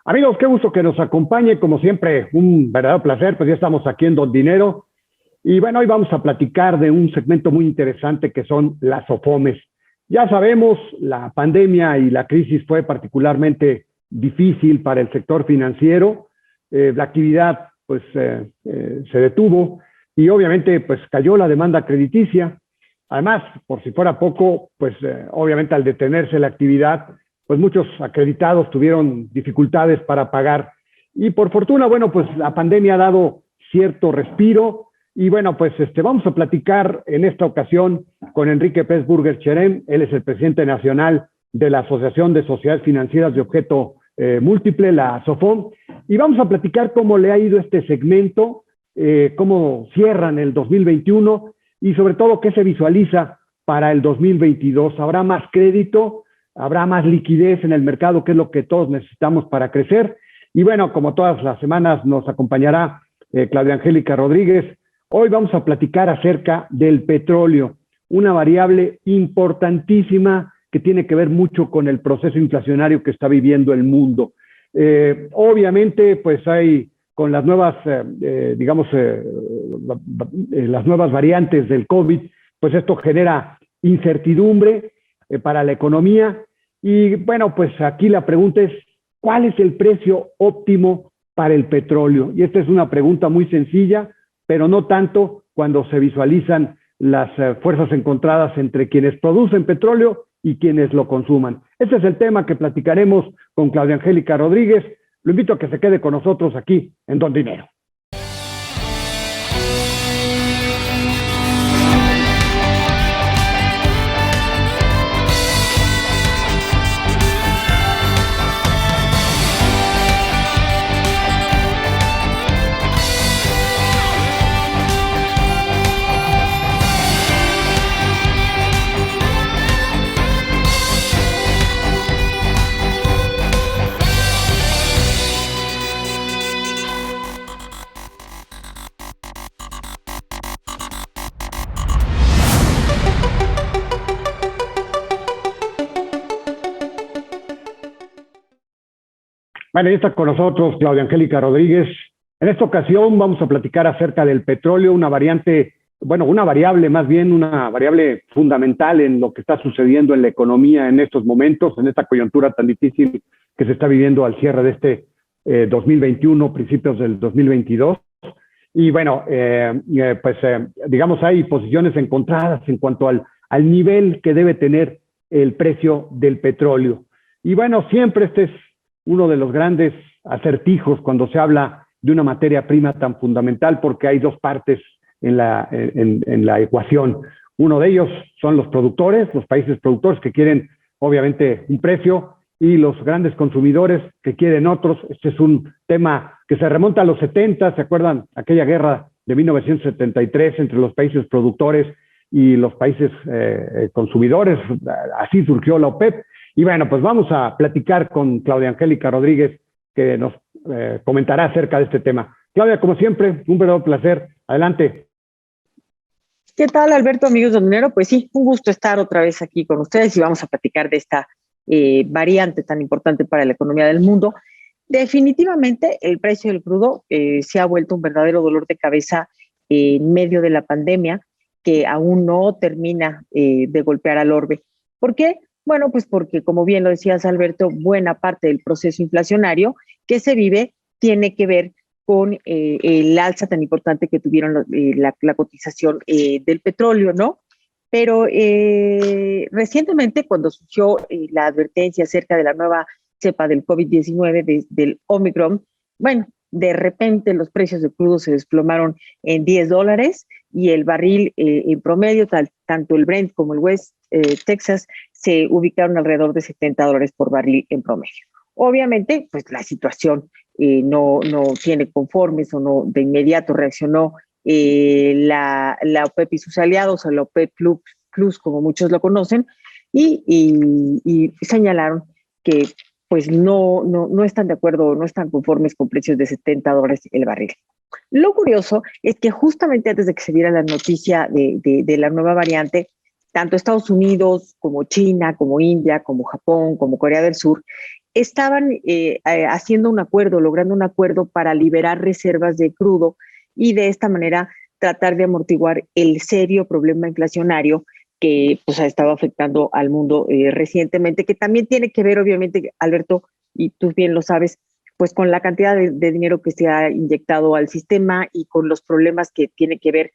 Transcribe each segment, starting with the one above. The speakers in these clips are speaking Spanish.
Amigos, qué gusto que nos acompañe, como siempre, un verdadero placer, pues ya estamos aquí en Don Dinero. Y bueno, hoy vamos a platicar de un segmento muy interesante que son las OFOMES. Ya sabemos, la pandemia y la crisis fue particularmente difícil para el sector financiero. La actividad pues se detuvo y obviamente pues cayó la demanda crediticia. Además, por si fuera poco, pues obviamente al detenerse la actividad, pues muchos acreditados tuvieron dificultades para pagar. Y por fortuna, bueno, pues la pandemia ha dado cierto respiro. Y bueno, pues vamos a platicar en esta ocasión con Enrique Pressburger Cherem. Él es el presidente nacional de la Asociación de Sociedades Financieras de Objeto Múltiple, la SOFOM. Y vamos a platicar cómo le ha ido este segmento, cómo cierran el 2021 y sobre todo qué se visualiza para el 2022. ¿Habrá más crédito? ¿Habrá más liquidez en el mercado, que es lo que todos necesitamos para crecer? Y bueno, como todas las semanas nos acompañará Claudia Angélica Rodríguez. Hoy vamos a platicar acerca del petróleo, una variable importantísima que tiene que ver mucho con el proceso inflacionario que está viviendo el mundo. Obviamente, pues hay con las nuevas, las nuevas variantes del COVID, pues esto genera incertidumbre para la economía. Y bueno, pues aquí la pregunta es, ¿cuál es el precio óptimo para el petróleo? Y esta es una pregunta muy sencilla, pero no tanto cuando se visualizan las fuerzas encontradas entre quienes producen petróleo y quienes lo consuman. Este es el tema que platicaremos con Claudia Angélica Rodríguez. Lo invito a que se quede con nosotros aquí en Don Dinero. Bueno, ya está con nosotros Claudia Angélica Rodríguez. En esta ocasión vamos a platicar acerca del petróleo, una variable fundamental en lo que está sucediendo en la economía en estos momentos, en esta coyuntura tan difícil que se está viviendo al cierre de este 2021, principios del 2022. Y bueno, digamos, hay posiciones encontradas en cuanto al nivel que debe tener el precio del petróleo. Y bueno, siempre este es uno de los grandes acertijos cuando se habla de una materia prima tan fundamental, porque hay dos partes en la ecuación. Uno de ellos son los productores, los países productores que quieren obviamente un precio, y los grandes consumidores que quieren otros. Este es un tema que se remonta a los 70, ¿se acuerdan? Aquella guerra de 1973 entre los países productores y los países consumidores. Así surgió la OPEP. Y bueno, pues vamos a platicar con Claudia Angélica Rodríguez, que nos comentará acerca de este tema. Claudia, como siempre, un verdadero placer. Adelante. ¿Qué tal, Alberto, amigos de Dinero? Pues sí, un gusto estar otra vez aquí con ustedes y vamos a platicar de esta variante tan importante para la economía del mundo. Definitivamente, el precio del crudo se ha vuelto un verdadero dolor de cabeza en medio de la pandemia, que aún no termina de golpear al orbe. ¿Por qué? Bueno, pues porque, como bien lo decías, Alberto, buena parte del proceso inflacionario que se vive tiene que ver con el alza tan importante que tuvieron la cotización del petróleo, ¿no? Pero recientemente, cuando surgió la advertencia acerca de la nueva cepa del COVID-19, del Omicron, bueno, de repente los precios de crudo se desplomaron en $10 y el barril en promedio, tanto el Brent como el West Texas, se ubicaron alrededor de $70 por barril en promedio. Obviamente, pues la situación no tiene conformes o no de inmediato reaccionó la OPEP y sus aliados, o la OPEP Plus, como muchos lo conocen, y señalaron que pues no están de acuerdo, no están conformes con precios de $70 el barril. Lo curioso es que justamente antes de que se diera la noticia de la nueva variante, tanto Estados Unidos como China, como India, como Japón, como Corea del Sur, estaban haciendo un acuerdo, logrando un acuerdo para liberar reservas de crudo y de esta manera tratar de amortiguar el serio problema inflacionario que pues ha estado afectando al mundo recientemente, que también tiene que ver, obviamente, Alberto, y tú bien lo sabes, pues con la cantidad de dinero que se ha inyectado al sistema y con los problemas que tiene que ver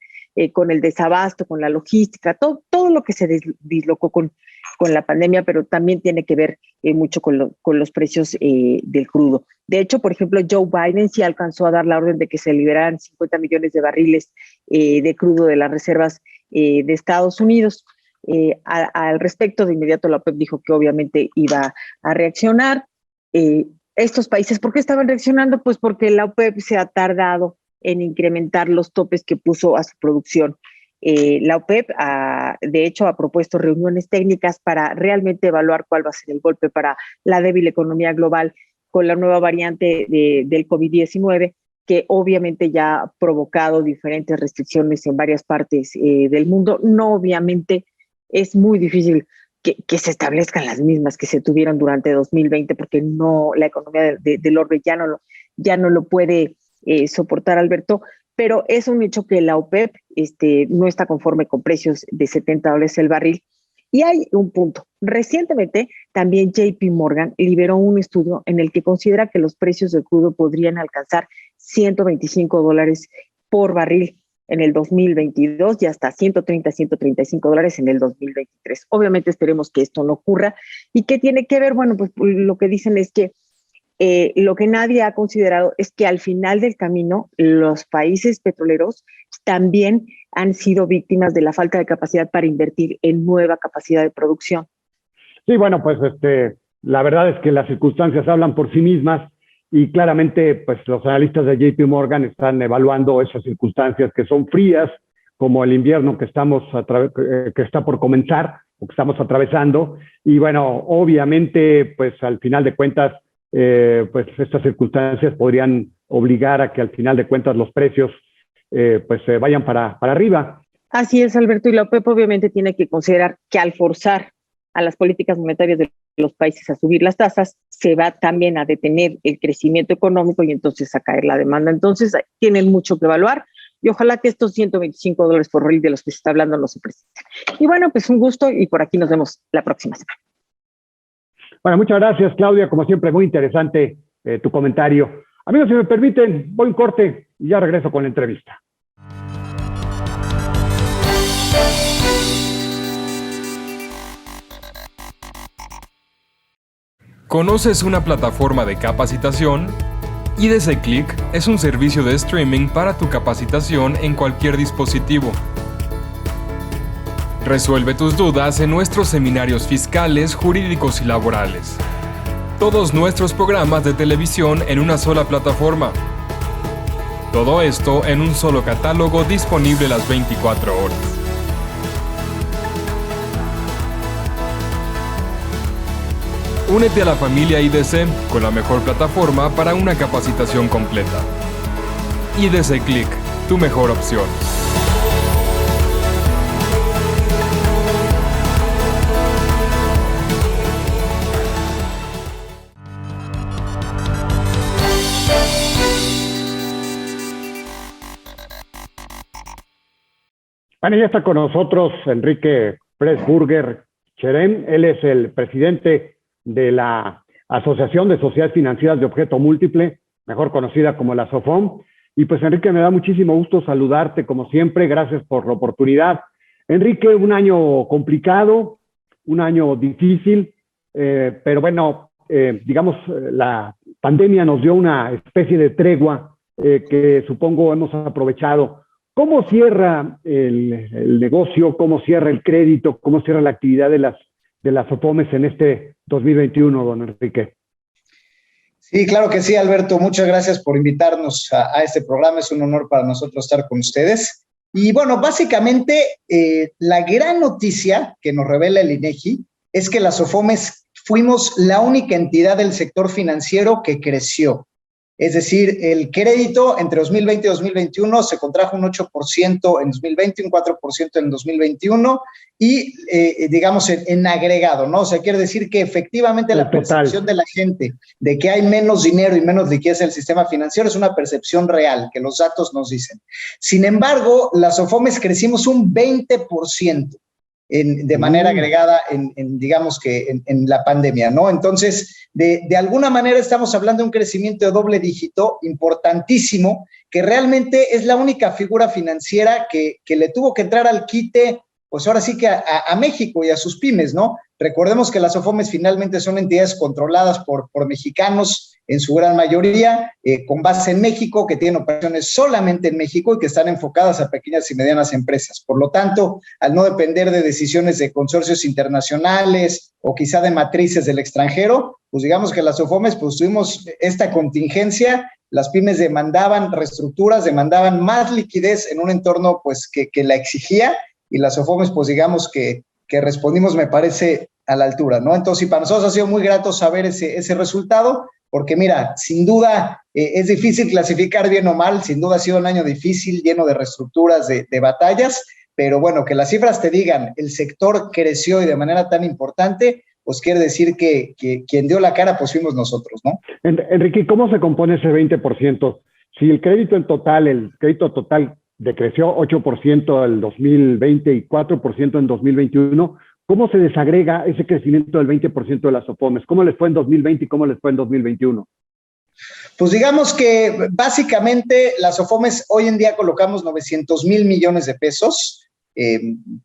con el desabasto, con la logística, todo lo que se dislocó con la pandemia, pero también tiene que ver mucho con los precios del crudo. De hecho, por ejemplo, Joe Biden sí alcanzó a dar la orden de que se liberaran 50 millones de barriles de crudo de las reservas de Estados Unidos. Al respecto, de inmediato la OPEP dijo que obviamente iba a reaccionar. Estos países, ¿por qué estaban reaccionando? Pues porque la OPEP se ha tardado en incrementar los topes que puso a su producción. La OPEP, de hecho, ha propuesto reuniones técnicas para realmente evaluar cuál va a ser el golpe para la débil economía global con la nueva variante del COVID-19, que obviamente ya ha provocado diferentes restricciones en varias partes del mundo. No, obviamente, es muy difícil que se establezcan las mismas que se tuvieron durante 2020, porque no, la economía del orbe ya no lo puede soportar, Alberto, pero es un hecho que la OPEP no está conforme con precios de $70 el barril. Y hay un punto. Recientemente, también JP Morgan liberó un estudio en el que considera que los precios del crudo podrían alcanzar $125 por barril en el 2022 y hasta $130, $135 en el 2023. Obviamente esperemos que esto no ocurra. ¿Y qué tiene que ver? Bueno, pues lo que dicen es que lo que nadie ha considerado es que al final del camino los países petroleros también han sido víctimas de la falta de capacidad para invertir en nueva capacidad de producción. Sí, bueno, pues la verdad es que las circunstancias hablan por sí mismas y claramente pues los analistas de JP Morgan están evaluando esas circunstancias que son frías, como el invierno que está por comenzar o que estamos atravesando. Y bueno, obviamente pues al final de cuentas pues estas circunstancias podrían obligar a que al final de cuentas los precios vayan para arriba. Así es, Alberto, y la OPEP obviamente tiene que considerar que al forzar a las políticas monetarias de los países a subir las tasas, se va también a detener el crecimiento económico y entonces a caer la demanda. Entonces tienen mucho que evaluar y ojalá que estos $125 por barril de los que se está hablando no se presenten. Y bueno, pues un gusto y por aquí nos vemos la próxima semana. Bueno, muchas gracias, Claudia. Como siempre, muy interesante tu comentario. Amigos, si me permiten, voy un corte y ya regreso con la entrevista. ¿Conoces una plataforma de capacitación? IDC Click es un servicio de streaming para tu capacitación en cualquier dispositivo. Resuelve tus dudas en nuestros seminarios fiscales, jurídicos y laborales. Todos nuestros programas de televisión en una sola plataforma. Todo esto en un solo catálogo disponible las 24 horas. Únete a la familia IDC con la mejor plataforma para una capacitación completa. IDC Click, tu mejor opción. Bueno, ya está con nosotros Enrique Pressburger Cherem. Él es el presidente de la Asociación de Sociedades Financieras de Objeto Múltiple, mejor conocida como la SOFOM. Y pues, Enrique, me da muchísimo gusto saludarte, como siempre. Gracias por la oportunidad. Enrique, un año complicado, un año difícil, pero bueno, digamos, la pandemia nos dio una especie de tregua que supongo hemos aprovechado. ¿Cómo cierra el negocio? ¿Cómo cierra el crédito? ¿Cómo cierra la actividad de las SOFOMES en este 2021, don Enrique? Sí, claro que sí, Alberto. Muchas gracias por invitarnos a este programa. Es un honor para nosotros estar con ustedes. Y bueno, básicamente la gran noticia que nos revela el INEGI es que las SOFOMES fuimos la única entidad del sector financiero que creció. Es decir, el crédito entre 2020 y 2021 se contrajo un 8% en 2020, un 4% en 2021 y digamos en agregado, ¿no? O sea, quiere decir que efectivamente la percepción de la gente de que hay menos dinero y menos liquidez en el sistema financiero es una percepción real, que los datos nos dicen. Sin embargo, las SOFOMES crecimos un 20%. De manera agregada digamos que en la pandemia, ¿no? Entonces, de alguna manera estamos hablando de un crecimiento de doble dígito importantísimo, que realmente es la única figura financiera que le tuvo que entrar al quite, pues ahora sí que a México y a sus pymes, ¿no? Recordemos que las SOFOMES finalmente son entidades controladas por mexicanos en su gran mayoría, con base en México, que tienen operaciones solamente en México y que están enfocadas a pequeñas y medianas empresas. Por lo tanto, al no depender de decisiones de consorcios internacionales o quizá de matrices del extranjero, pues digamos que las SOFOMES pues tuvimos esta contingencia, las pymes demandaban reestructuras, demandaban más liquidez en un entorno pues que la exigía, y las SOFOMES pues digamos que respondimos, me parece, a la altura, ¿no? Entonces, para nosotros ha sido muy grato saber ese resultado, porque mira, sin duda es difícil clasificar bien o mal, sin duda ha sido un año difícil, lleno de reestructuras, de batallas, pero bueno, que las cifras te digan, el sector creció y de manera tan importante, pues quiere decir que quien dio la cara, pues fuimos nosotros, ¿no? Enrique, ¿cómo se compone ese 20%? Si el crédito total decreció 8% en 2020 y 4% en 2021, ¿cómo se desagrega ese crecimiento del 20% de las SOFOMES? ¿Cómo les fue en 2020 y cómo les fue en 2021? Pues digamos que básicamente las SOFOMES hoy en día colocamos 900,000 millones de pesos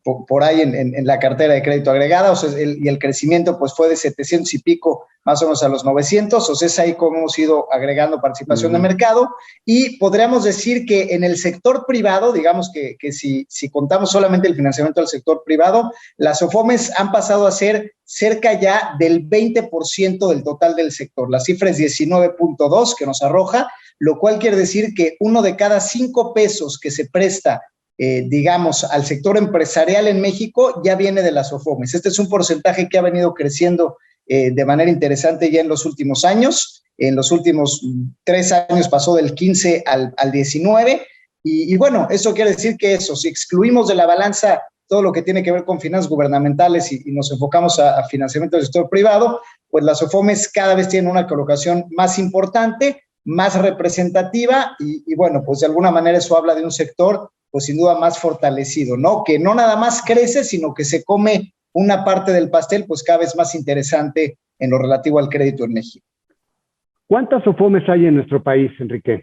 por ahí en la cartera de crédito agregada, o sea, y el crecimiento pues fue de 700 y pico más o menos a los 900, o sea, es ahí como hemos ido agregando participación de mercado, y podríamos decir que en el sector privado, digamos que si contamos solamente el financiamiento del sector privado, las SOFOMES han pasado a ser cerca ya del 20% del total del sector. La cifra es 19.2 que nos arroja, lo cual quiere decir que 1 de cada 5 pesos que se presta digamos, al sector empresarial en México ya viene de las SOFOMES. Este es un porcentaje que ha venido creciendo de manera interesante ya en los últimos años. En los últimos 3 años pasó del 15 al 19. Y bueno, eso quiere decir que si excluimos de la balanza todo lo que tiene que ver con finanzas gubernamentales y nos enfocamos a financiamiento del sector privado, pues las SOFOMES cada vez tienen una colocación más importante, más representativa y bueno, pues de alguna manera eso habla de un sector pues sin duda más fortalecido, ¿no? Que no nada más crece, sino que se come una parte del pastel, pues cada vez más interesante en lo relativo al crédito en México. ¿Cuántas SOFOMES hay en nuestro país, Enrique?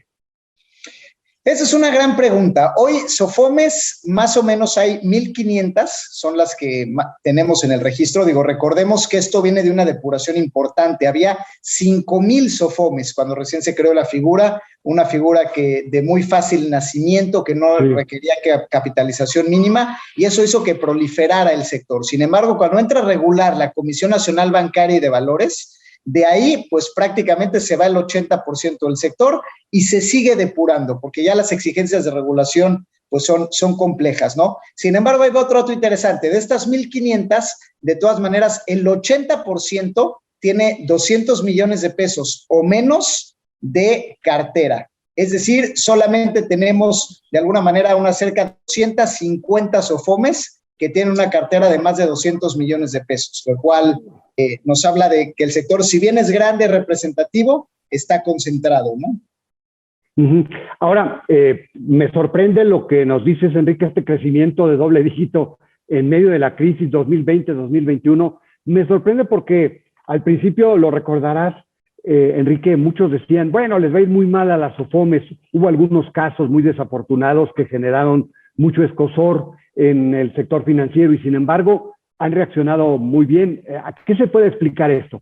Esa es una gran pregunta. Hoy SOFOMES más o menos hay 1,500, son las que tenemos en el registro. Digo, recordemos que esto viene de una depuración importante. Había 5,000 SOFOMES cuando recién se creó la figura, una figura que de muy fácil nacimiento, que no requería capitalización mínima, y eso hizo que proliferara el sector. Sin embargo, cuando entra a regular la Comisión Nacional Bancaria y de Valores, de ahí, pues prácticamente se va el 80% del sector y se sigue depurando, porque ya las exigencias de regulación pues son complejas, ¿no? Sin embargo, hay otro dato interesante. De estas 1,500, de todas maneras, el 80% tiene 200 millones de pesos o menos de cartera. Es decir, solamente tenemos, de alguna manera, unas cerca de 250 SOFOMES que tienen una cartera de más de 200 millones de pesos, lo cual nos habla de que el sector, si bien es grande, representativo, está concentrado, ¿no? Ahora, me sorprende lo que nos dices, Enrique, este crecimiento de doble dígito en medio de la crisis 2020-2021. Me sorprende porque al principio, lo recordarás, Enrique, muchos decían, bueno, les va a ir muy mal a las SOFOMES. Hubo algunos casos muy desafortunados que generaron mucho escozor en el sector financiero y sin embargo han reaccionado muy bien. ¿A qué se puede explicar esto?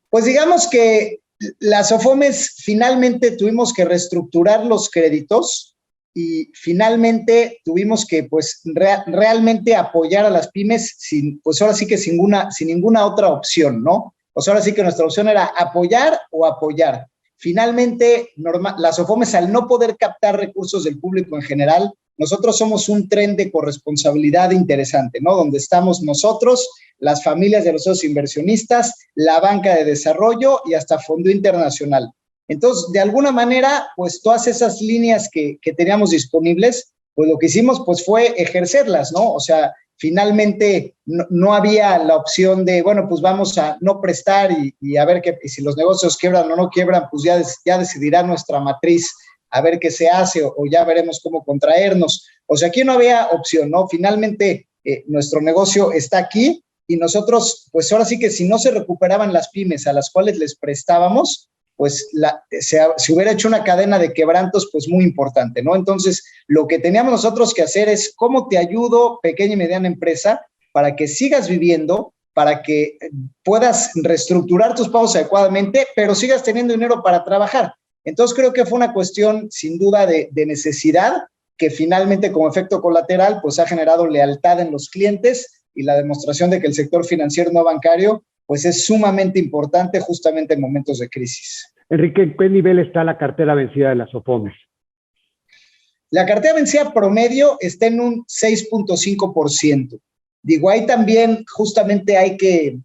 Pues digamos que las SOFOMES finalmente tuvimos que reestructurar los créditos y finalmente tuvimos que pues realmente apoyar a las pymes pues ahora sí que sin ninguna otra opción, ¿no? Pues ahora sí que nuestra opción era apoyar o apoyar. Finalmente, las SOFOMES, al no poder captar recursos del público en general, nosotros somos un tren de corresponsabilidad interesante, ¿no? Donde estamos nosotros, las familias de los socios inversionistas, la banca de desarrollo y hasta Fondo Internacional. Entonces, de alguna manera, pues todas esas líneas que teníamos disponibles, pues lo que hicimos pues fue ejercerlas, ¿no? O sea, finalmente no había la opción de, bueno, pues vamos a no prestar y a ver y si los negocios quiebran o no quiebran, pues ya decidirá nuestra matriz a ver qué se hace o ya veremos cómo contraernos. O sea, aquí no había opción, ¿no? Finalmente, nuestro negocio está aquí y nosotros, pues ahora sí que si no se recuperaban las pymes a las cuales les prestábamos, pues se hubiera hecho una cadena de quebrantos pues muy importante, ¿no? Entonces, lo que teníamos nosotros que hacer es cómo te ayudo, pequeña y mediana empresa, para que sigas viviendo, para que puedas reestructurar tus pagos adecuadamente, pero sigas teniendo dinero para trabajar. Entonces, creo que fue una cuestión, sin duda, de necesidad, que finalmente, como efecto colateral, pues ha generado lealtad en los clientes y la demostración de que el sector financiero no bancario pues es sumamente importante justamente en momentos de crisis. Enrique, ¿en qué nivel está la cartera vencida de las SOFOMES? La cartera vencida promedio está en un 6.5%. Digo, ahí también justamente hay que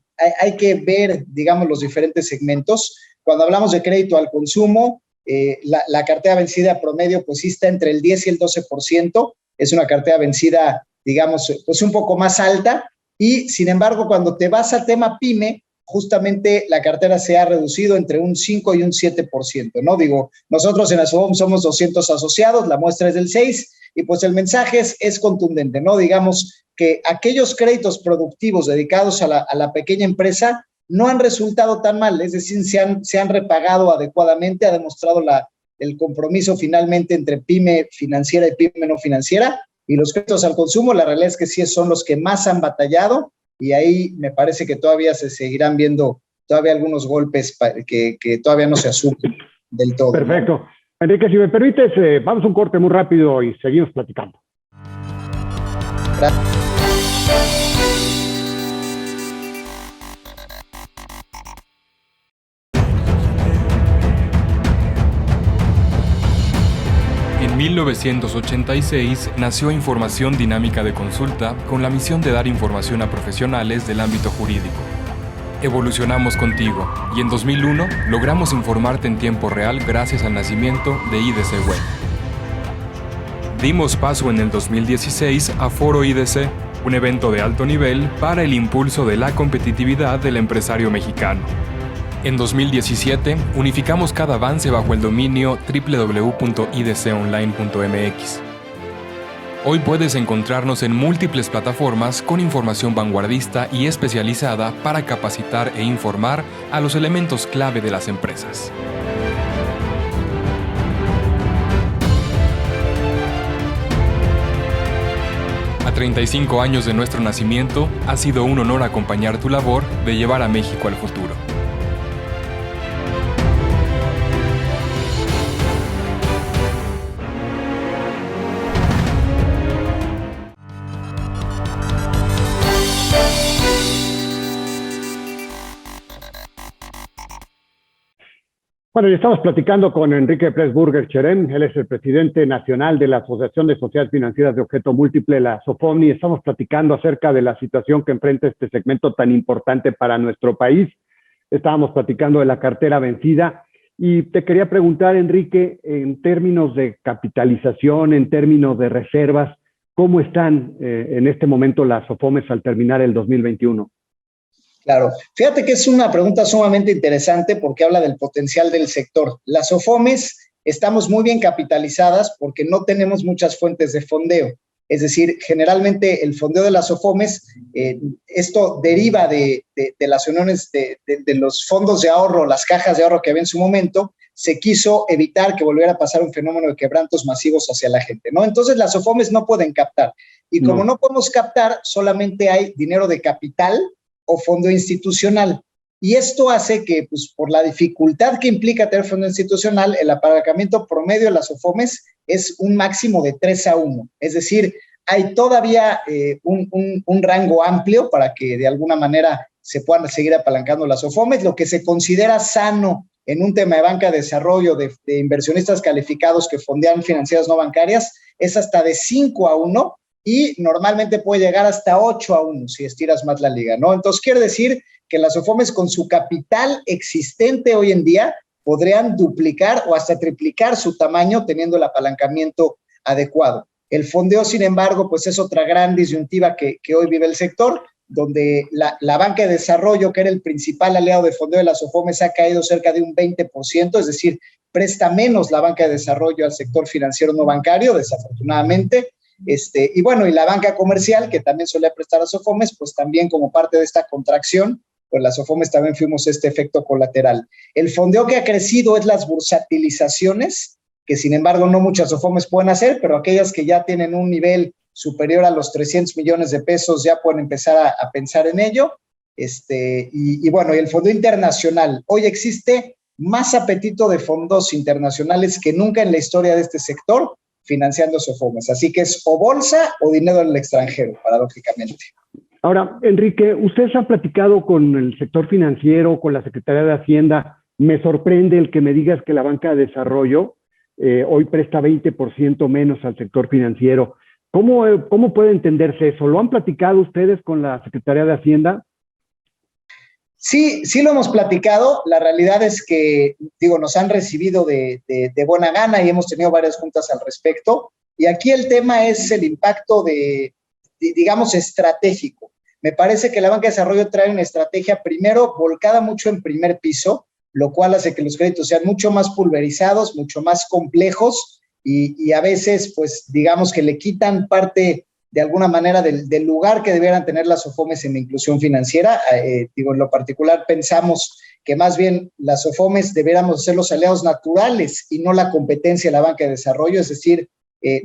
ver, digamos, los diferentes segmentos. Cuando hablamos de crédito al consumo, la cartera vencida promedio pues sí está entre el 10 y el 12%. Es una cartera vencida, digamos, pues un poco más alta. Y, sin embargo, cuando te vas al tema PYME, justamente la cartera se ha reducido entre un 5 y un 7%, ¿no? Digo, nosotros en ASOFOM somos 200 asociados, la muestra es del 6, y pues el mensaje es contundente, ¿no? Digamos que aquellos créditos productivos dedicados a la pequeña empresa no han resultado tan mal, es decir, se han repagado adecuadamente, ha demostrado el compromiso finalmente entre PYME financiera y PYME no financiera. Y los créditos al consumo, la realidad es que sí son los que más han batallado y ahí me parece que todavía se seguirán viendo todavía algunos golpes que todavía no se asumen del todo. Perfecto. ¿No? Enrique, si me permites, vamos a un corte muy rápido y seguimos platicando. Gracias. En 1986 nació Información Dinámica de Consulta con la misión de dar información a profesionales del ámbito jurídico. Evolucionamos contigo y en 2001 logramos informarte en tiempo real gracias al nacimiento de IDC Web. Dimos paso en el 2016 a Foro IDC, un evento de alto nivel para el impulso de la competitividad del empresario mexicano. En 2017, unificamos cada avance bajo el dominio www.idconline.mx. Hoy puedes encontrarnos en múltiples plataformas con información vanguardista y especializada para capacitar e informar a los elementos clave de las empresas. A 35 años de nuestro nacimiento, ha sido un honor acompañar tu labor de llevar a México al futuro. Bueno, y estamos platicando con Enrique Pressburger Cherem, él es el presidente nacional de la Asociación de Sociedades Financieras de Objeto Múltiple, la ASOFOM, y estamos platicando acerca de la situación que enfrenta este segmento tan importante para nuestro país. Estábamos platicando de la cartera vencida y te quería preguntar, Enrique, en términos de capitalización, en términos de reservas, ¿cómo están en este momento las ASOFOMES al terminar el 2021? Claro, fíjate que es una pregunta sumamente interesante porque habla del potencial del sector. Las SOFOMES estamos muy bien capitalizadas porque no tenemos muchas fuentes de fondeo. Es decir, generalmente el fondeo de las SOFOMES, esto deriva de las uniones de los fondos de ahorro, las cajas de ahorro que había en su momento. Se quiso evitar que volviera a pasar un fenómeno de quebrantos masivos hacia la gente, ¿no? Entonces las SOFOMES no pueden captar. Y como no podemos captar, solamente hay dinero de capital o fondo institucional. Y esto hace que, pues, por la dificultad que implica tener fondo institucional, el apalancamiento promedio de las SOFOMES es un máximo de 3-1. Es decir, hay todavía un rango amplio para que de alguna manera se puedan seguir apalancando las SOFOMES. Lo que se considera sano en un tema de banca de desarrollo de inversionistas calificados que fondean financieras no bancarias es hasta de 5-1 y normalmente puede llegar hasta 8-1 si estiras más la liga, ¿no? Entonces quiere decir que las SOFOMES con su capital existente hoy en día podrían duplicar o hasta triplicar su tamaño teniendo el apalancamiento adecuado. El fondeo, sin embargo, pues es otra gran disyuntiva que hoy vive el sector, donde la banca de desarrollo, que era el principal aliado de fondeo de las SOFOMES, ha caído cerca de un 20%, es decir, presta menos la banca de desarrollo al sector financiero no bancario, desafortunadamente. Y bueno, y la banca comercial, que también solía prestar a SOFOMES, pues también como parte de esta contracción, pues las SOFOMES también fuimos este efecto colateral. El fondeo que ha crecido es las bursatilizaciones, que sin embargo no muchas SOFOMES pueden hacer, pero aquellas que ya tienen un nivel superior a los 300 millones de pesos ya pueden empezar a pensar en ello. Y bueno, y el fondeo internacional. Hoy existe más apetito de fondos internacionales que nunca en la historia de este sector financiando SOFOMES. Así que es o bolsa o dinero del extranjero, paradójicamente. Ahora, Enrique, ustedes han platicado con el sector financiero, con la Secretaría de Hacienda. Me sorprende el que me digas que la banca de desarrollo hoy presta 20% menos al sector financiero. ¿Cómo puede entenderse eso? ¿Lo han platicado ustedes con la Secretaría de Hacienda? Sí lo hemos platicado. La realidad es que, nos han recibido de buena gana y hemos tenido varias juntas al respecto. Y aquí el tema es el impacto digamos, estratégico. Me parece que la banca de desarrollo trae una estrategia, primero, volcada mucho en primer piso, lo cual hace que los créditos sean mucho más pulverizados, mucho más complejos y a veces, pues, digamos que le quitan parte de alguna manera del lugar que debieran tener las SOFOMES en la inclusión financiera. En lo particular pensamos que más bien las SOFOMES deberíamos ser los aliados naturales y no la competencia de la banca de desarrollo, es decir,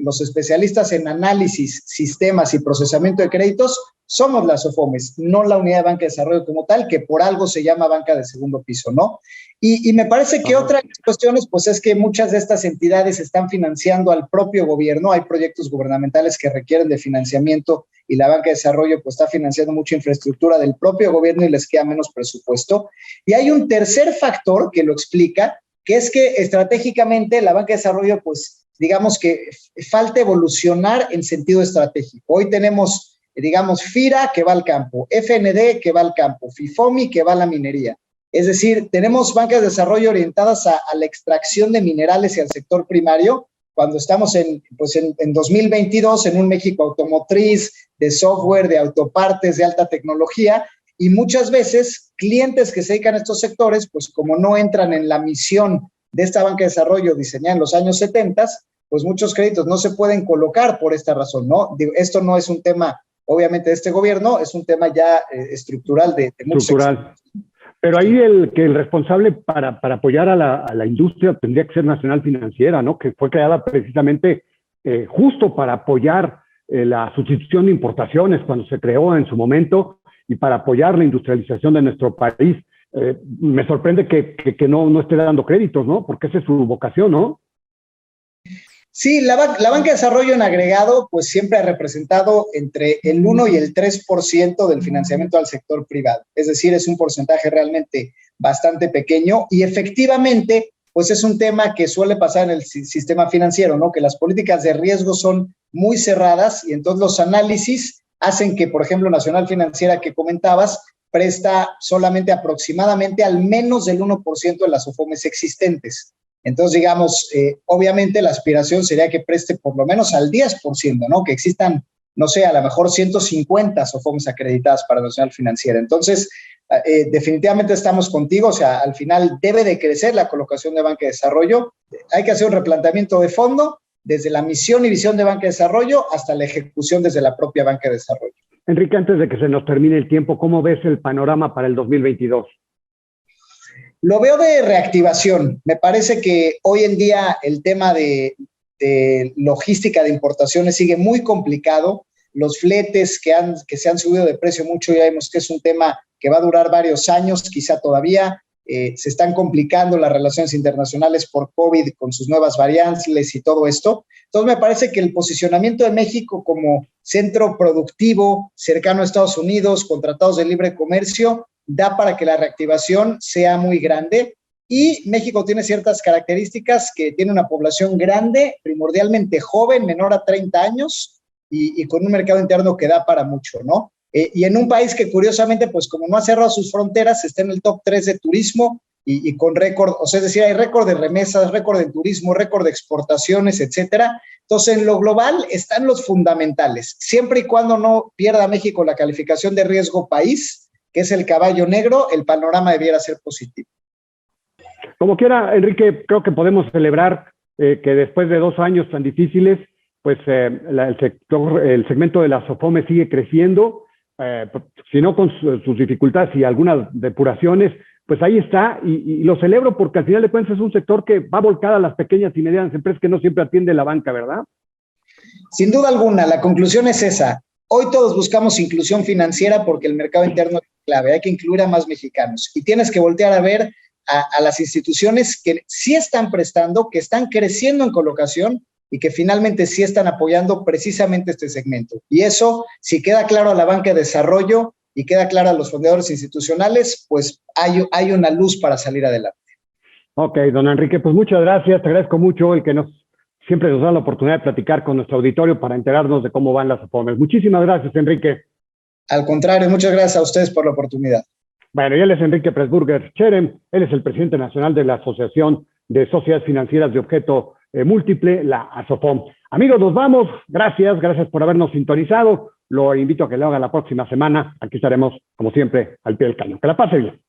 los especialistas en análisis, sistemas y procesamiento de créditos somos las SOFOMES, no la unidad de banca de desarrollo como tal, que por algo se llama banca de segundo piso, ¿no? Y me parece que otra de las cuestiones, pues es que muchas de estas entidades están financiando al propio gobierno, hay proyectos gubernamentales que requieren de financiamiento y la banca de desarrollo pues está financiando mucha infraestructura del propio gobierno y les queda menos presupuesto. Y hay un tercer factor que lo explica, que es que estratégicamente la banca de desarrollo pues digamos que falta evolucionar en sentido estratégico. Hoy tenemos, digamos, FIRA que va al campo, FND que va al campo, FIFOMI que va a la minería. Es decir, tenemos bancas de desarrollo orientadas a la extracción de minerales y al sector primario, cuando estamos en 2022 en un México automotriz, de software, de autopartes, de alta tecnología, y muchas veces clientes que se dedican a estos sectores, pues como no entran en la misión de esta banca de desarrollo diseñada en los años 70, pues muchos créditos no se pueden colocar por esta razón, ¿no? Esto no es un tema, obviamente, de este gobierno, es un tema ya estructural de muchos estructural. Pero ahí el responsable para apoyar a la industria tendría que ser Nacional Financiera, ¿no? Que fue creada precisamente justo para apoyar la sustitución de importaciones cuando se creó en su momento y para apoyar la industrialización de nuestro país. Me sorprende que no esté dando créditos, ¿no? Porque esa es su vocación, ¿no? Sí, la banca de desarrollo en agregado pues siempre ha representado entre el 1 y el 3% del financiamiento al sector privado. Es decir, es un porcentaje realmente bastante pequeño y efectivamente pues es un tema que suele pasar en el sistema financiero, ¿no? Que las políticas de riesgo son muy cerradas y entonces los análisis hacen que, por ejemplo, Nacional Financiera que comentabas, presta solamente aproximadamente al menos del 1% de las SOFOMES existentes. Entonces, digamos, obviamente la aspiración sería que preste por lo menos al 10%, ¿no? Que existan, no sé, a lo mejor 150 SOFOMES acreditadas para Nacional Financiera. Entonces, definitivamente estamos contigo, o sea, al final debe de crecer la colocación de banca de desarrollo. Hay que hacer un replanteamiento de fondo desde la misión y visión de banca de desarrollo hasta la ejecución desde la propia banca de desarrollo. Enrique, antes de que se nos termine el tiempo, ¿cómo ves el panorama para el 2022? Lo veo de reactivación. Me parece que hoy en día el tema de logística de importaciones sigue muy complicado. Los fletes que se han subido de precio mucho, ya vemos que es un tema que va a durar varios años, quizá todavía. Se están complicando las relaciones internacionales por COVID con sus nuevas variantes y todo esto. Entonces, me parece que el posicionamiento de México como centro productivo cercano a Estados Unidos, con tratados de libre comercio, da para que la reactivación sea muy grande. y México tiene ciertas características que tiene una población grande, primordialmente joven, menor a 30 años, y con un mercado interno que da para mucho, ¿no? Y en un país que curiosamente, pues como no ha cerrado sus fronteras, está en el top 3 de turismo y con récord, o sea, es decir, hay récord de remesas, récord de turismo, récord de exportaciones, etcétera. Entonces, en lo global están los fundamentales, siempre y cuando no pierda México la calificación de riesgo país, que es el caballo negro, el panorama debiera ser positivo. Como quiera, Enrique, creo que podemos celebrar que después de 2 años tan difíciles, pues el segmento de las SOFOMES sigue creciendo, si no con sus dificultades y algunas depuraciones, pues ahí está, y lo celebro porque al final de cuentas es un sector que va volcado a las pequeñas y medianas empresas que no siempre atiende la banca, ¿verdad? Sin duda alguna, la conclusión es esa. Hoy todos buscamos inclusión financiera porque el mercado interno es clave, hay que incluir a más mexicanos y tienes que voltear a ver a las instituciones que sí están prestando, que están creciendo en colocación y que finalmente sí están apoyando precisamente este segmento. Y eso, si queda claro a la banca de desarrollo y queda claro a los fundadores institucionales, pues hay una luz para salir adelante. Ok, don Enrique, pues muchas gracias, te agradezco mucho el que siempre nos da la oportunidad de platicar con nuestro auditorio para enterarnos de cómo van las SOFOMES. Muchísimas gracias, Enrique. Al contrario, muchas gracias a ustedes por la oportunidad. Bueno, y él es Enrique Pressburger Cherem, él es el presidente nacional de la Asociación de Sociedades Financieras de Objeto Múltiple, la ASOFOM. Amigos, nos vamos. Gracias por habernos sintonizado. Lo invito a que lo haga la próxima semana. Aquí estaremos, como siempre, al pie del cañón. Que la pase bien.